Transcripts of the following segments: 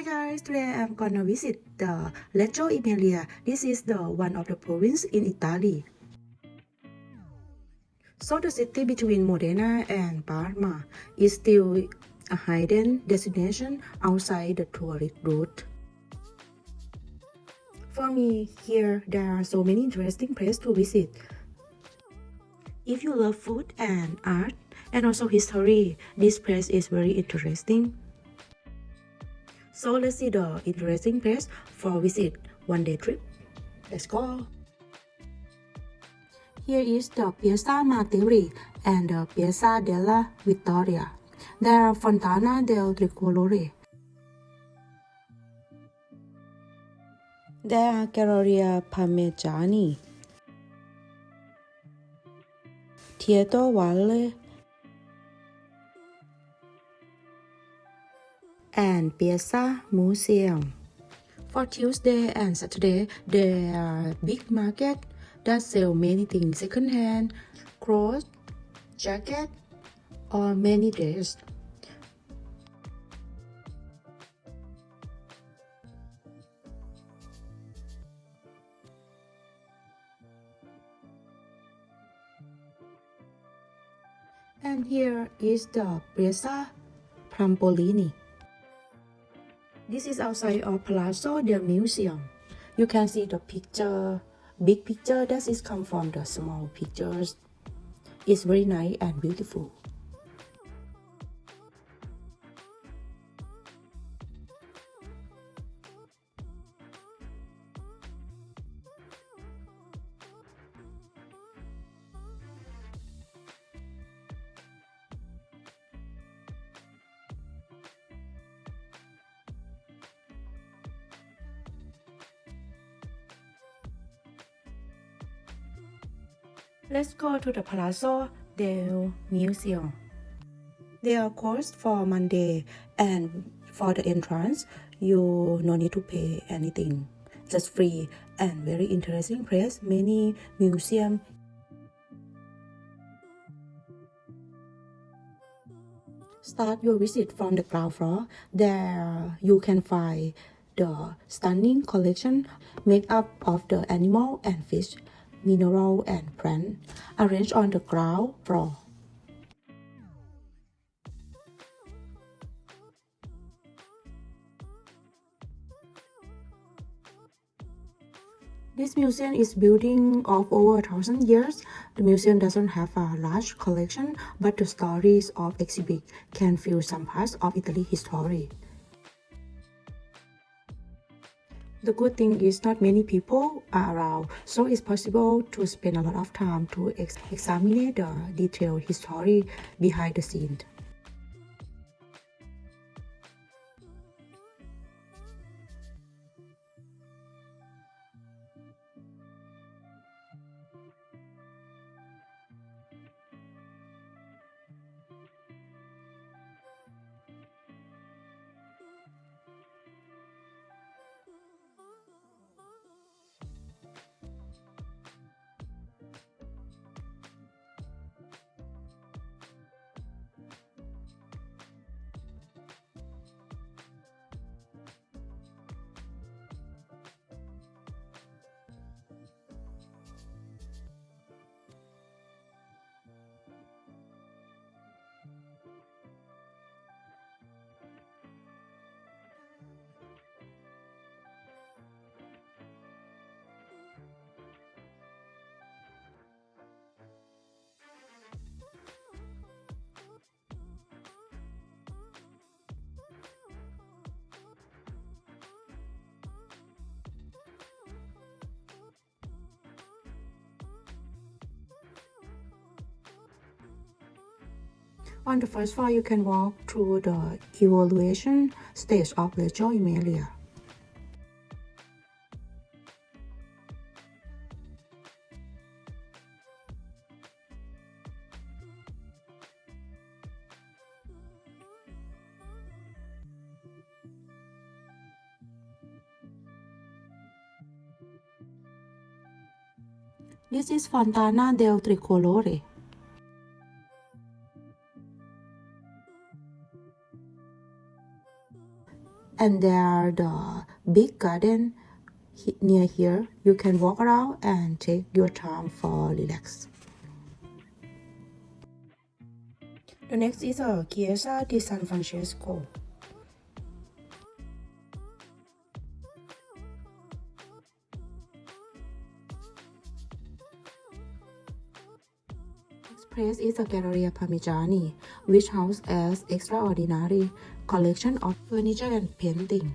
Hi guys, today I'm gonna visit the Reggio Emilia. This is the one of the province in Italy. So the city between Modena and Parma is still a hidden destination outside the tourist route. For me, here there are so many interesting places to visit. If you love food and art and also history, this place is very interesting. So let's see the interesting place for visit one-day trip. Let's go! Here is the Piazza Martiri and the Piazza della Vittoria. There are Fontana del Tricolore. There are Galleria Parmeggiani, Theatre Valle, and Piazza Museum. For Tuesday and Saturday, there are big market that sell many things second-hand, clothes, jacket, or many dresses. And here is the Piazza Prampolini. This is outside of Palazzo, the museum. You can see the big picture that is come from the small pictures. It's very nice and beautiful. Let's go to the Palazzo del Museum. They are closed for Monday, and for the entrance, you no need to pay anything. Just free and very interesting place. Many museum. Start your visit from the ground floor. There you can find the stunning collection made up of the animal and fish, mineral and plant arranged on the ground floor. This museum is building of over 1,000 years. The museum doesn't have a large collection, but the stories of exhibit can fill some parts of Italy history. The good thing is not many people are around, so it's possible to spend a lot of time to examine the detailed history behind the scenes. On the first floor, you can walk through the evaluation stage of Reggio Emilia. This is Fontana del Tricolore. And there the big garden near here. You can walk around and take your time for relax. The next is a Chiesa di San Francesco. Next place is a Galleria Parmeggiani, which houses an extraordinary collection of furniture and painting.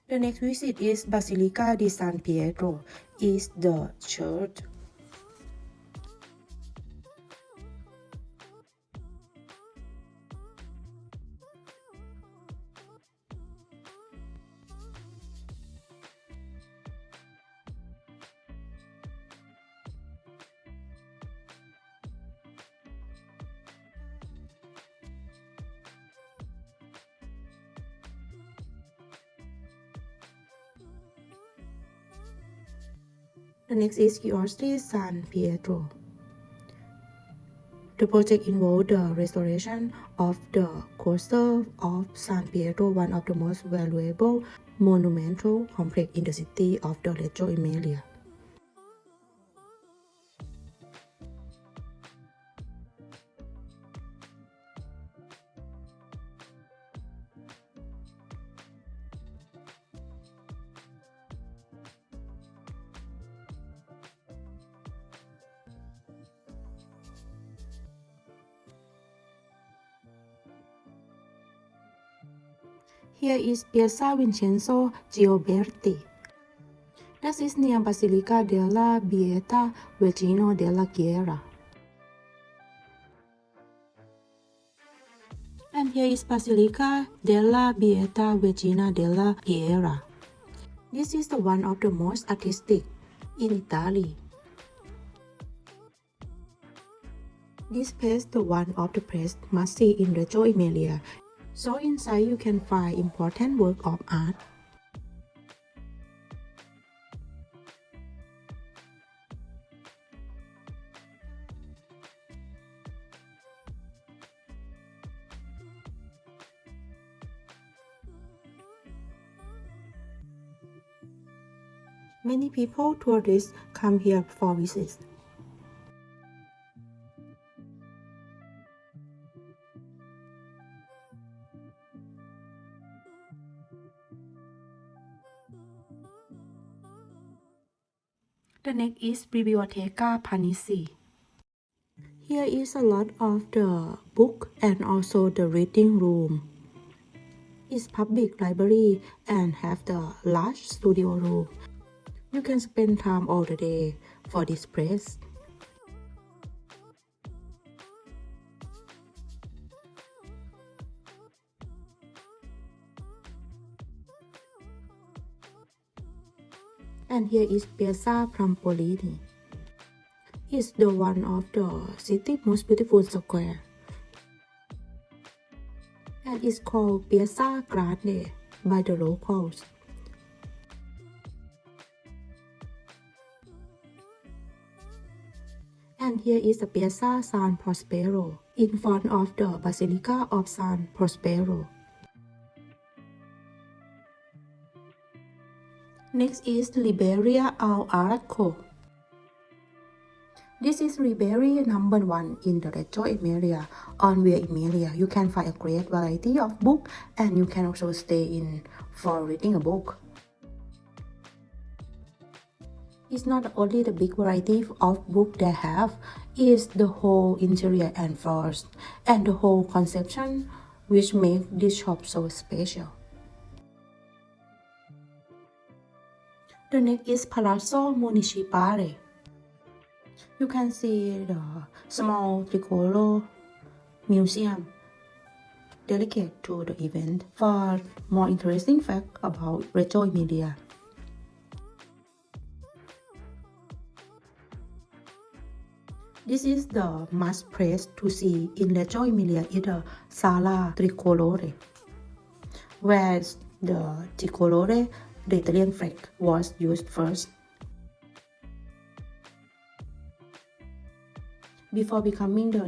The next visit is Basilica di San Pietro, is the church. The next is Chiesa San Pietro. The project involved the restoration of the cosa of San Pietro, one of the most valuable monumental complex in the city of the Reggio Emilia. Here is Piazza Vincenzo Gioberti. That is near Basilica della Beata Vergine della Ghiara. And here is Basilica della Beata Vergine della Ghiara. This is the one of the most artistic in Italy. This place is the one of the place must see in Reggio Emilia. So inside you can find important work of art. Many people, tourists, come here for visits. The next is Biblioteca Panizzi. Here is a lot of the book and also the reading room. It's public library and have the large studio room. You can spend time all the day for this place. And here is Piazza Prampolini. It's the one of the city's most beautiful square. And it's called Piazza Grande by the locals. And here is the Piazza San Prospero in front of the Basilica of San Prospero. Next is Libreria all'Arco. This is Libreria number 1 in the Reggio Emilia on Via Emilia. You can find a great variety of books and you can also stay in for reading a book. It's not only the big variety of books they have, it's the whole interior and floors and the whole conception which make this shop so special. The next is Palazzo Municipale. You can see the small Tricolore museum dedicated to the event. For more interesting facts about Reggio Emilia. This is the must place to see in Reggio Emilia is the Sala Tricolore, where the Tricolore, the Italian flag, was used first. Before becoming the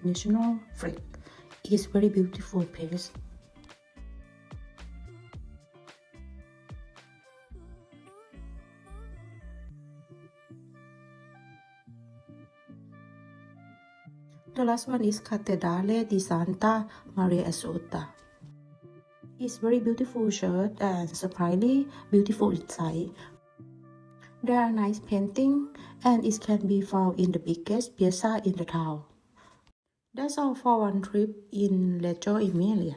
national flag, it's very beautiful place. The last one is Cattedrale di Santa Maria Assunta. It's very beautiful church and surprisingly beautiful inside. There are nice paintings and it can be found in the biggest piazza in the town. That's all for one trip in Reggio Emilia.